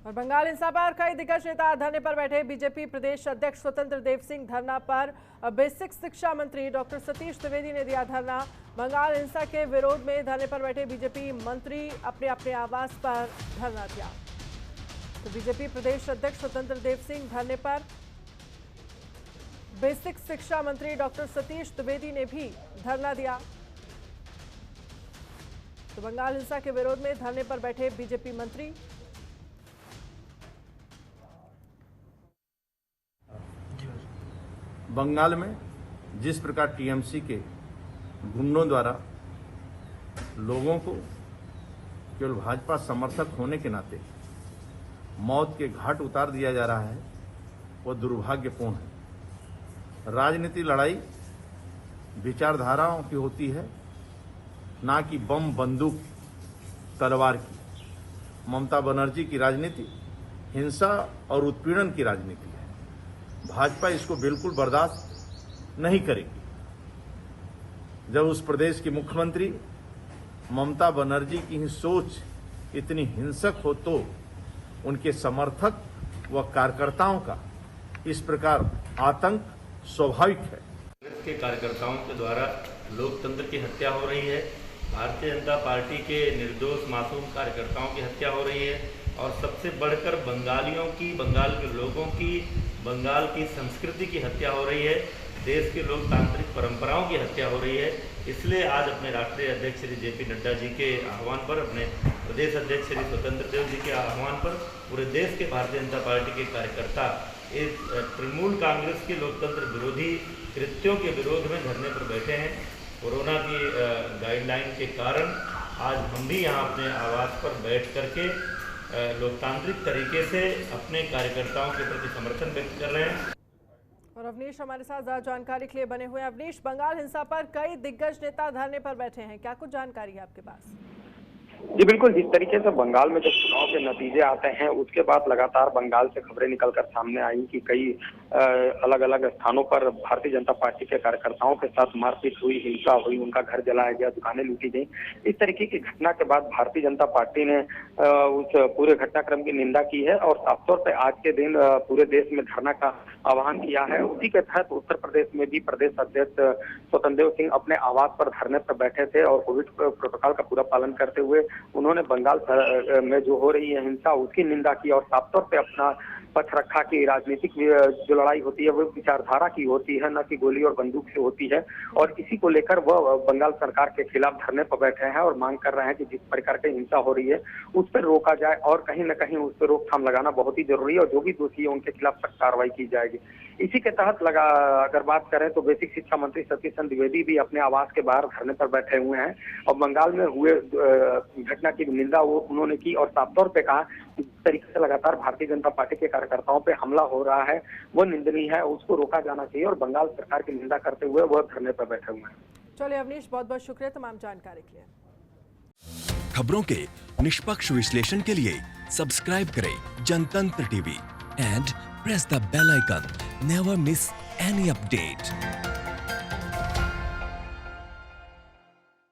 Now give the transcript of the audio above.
और बंगाल हिंसा पर कई दिग्गज नेता धरने पर बैठे। बीजेपी प्रदेश अध्यक्ष स्वतंत्र देव सिंह धरना पर। बेसिक शिक्षा मंत्री डॉक्टर सतीश द्विवेदी ने दिया धरना। बंगाल हिंसा के विरोध में धरने पर बैठे बीजेपी मंत्री अपने अपने आवास पर धरना दिया। तो बीजेपी प्रदेश अध्यक्ष स्वतंत्र देव सिंह धरने पर। बेसिक शिक्षा मंत्री डॉक्टर सतीश द्विवेदी ने भी धरना दिया। तो बंगाल हिंसा के विरोध में धरने पर बैठे बीजेपी मंत्री। बंगाल में जिस प्रकार टीएमसी के गुंडों द्वारा लोगों को केवल भाजपा समर्थक होने के नाते मौत के घाट उतार दिया जा रहा है, वो दुर्भाग्यपूर्ण है। राजनीति लड़ाई विचारधाराओं की होती है, ना कि बम बंदूक तलवार की। ममता बनर्जी की राजनीति हिंसा और उत्पीड़न की राजनीति है। भाजपा इसको बिल्कुल बर्दाश्त नहीं करेगी। जब उस प्रदेश की मुख्यमंत्री ममता बनर्जी की ही सोच इतनी हिंसक हो तो उनके समर्थक व कार्यकर्ताओं का इस प्रकार आतंक स्वाभाविक है। कांग्रेस के कार्यकर्ताओं के द्वारा लोकतंत्र की हत्या हो रही है। भारतीय जनता पार्टी के निर्दोष मासूम कार्यकर्ताओं की हत्या हो रही है और सबसे बढ़कर बंगालियों की, बंगाल के लोगों की, बंगाल की संस्कृति की हत्या हो रही है। देश के लोकतांत्रिक परंपराओं की हत्या हो रही है। इसलिए आज अपने राष्ट्रीय अध्यक्ष श्री जेपी नड्डा जी के आह्वान पर, अपने प्रदेश अध्यक्ष श्री स्वतंत्र देव जी के आह्वान पर पूरे देश के भारतीय जनता पार्टी के कार्यकर्ता इस तृणमूल कांग्रेस के लोकतंत्र विरोधी कृत्यों के विरोध में धरने पर बैठे हैं। कोरोना की गाइडलाइन के कारण आज हम भी यहाँ अपने आवास पर बैठ करके लोकतांत्रिक तरीके से अपने कार्यकर्ताओं के प्रति समर्थन व्यक्त कर रहे हैं। और अवनीश हमारे साथ ज्यादा जानकारी के लिए बने हुए हैं। अवनीश, बंगाल हिंसा पर कई दिग्गज नेता धरने पर बैठे हैं, क्या कुछ जानकारी है आपके पास? जी बिल्कुल, जिस तरीके से बंगाल में जब चुनाव के नतीजे आते हैं उसके बाद लगातार बंगाल से खबरें निकलकर सामने आई कि कई अलग अलग स्थानों पर भारतीय जनता पार्टी के कार्यकर्ताओं के साथ मारपीट हुई, हिंसा हुई, उनका घर जलाया गया, दुकानें लूटी गई। इस तरीके की घटना के बाद भारतीय जनता पार्टी ने उस पूरे घटनाक्रम की निंदा की है और साफ तौर पर आज के दिन पूरे देश में धरना का आह्वान किया है। उसी के तहत उत्तर प्रदेश में भी प्रदेश अध्यक्ष स्वतंत्र देव सिंह अपने आवास पर धरने पर बैठे थे और कोविड प्रोटोकॉल का पूरा पालन करते हुए उन्होंने बंगाल में जो हो रही है हिंसा उसकी निंदा की और साफ तौर पे अपना पक्ष रखा कि राजनीतिक जो लड़ाई होती है वो विचारधारा की होती है, न कि गोली और बंदूक से होती है। और इसी को लेकर वह बंगाल सरकार के खिलाफ धरने पर बैठे हैं और मांग कर रहे हैं कि जिस प्रकार की हिंसा हो रही है उस पर रोका जाए और कहीं न कहीं उस पर रोकथाम लगाना बहुत ही जरूरी है और जो भी दोषी है उनके खिलाफ सख्त कार्रवाई की जाएगी। इसी के तहत अगर बात करें तो बेसिक शिक्षा मंत्री सतीश द्विवेदी भी अपने आवास के बाहर धरने पर बैठे हुए हैं और बंगाल में हुए घटना की निंदा वो उन्होंने की और साफ तौर पे कहा जिस तरीके से लगातार भारतीय जनता पार्टी के कार्यकर्ताओं पे हमला हो रहा है वो निंदनीय है, उसको रोका जाना चाहिए और बंगाल सरकार की निंदा करते हुए वह धरने पर बैठे हुए हैं। चलिए अवनीश, बहुत बहुत शुक्रिया तमाम जानकारी के लिए। खबरों के निष्पक्ष विश्लेषण के लिए सब्सक्राइब करें Jantantra TV and press the bell icon. Never miss any update.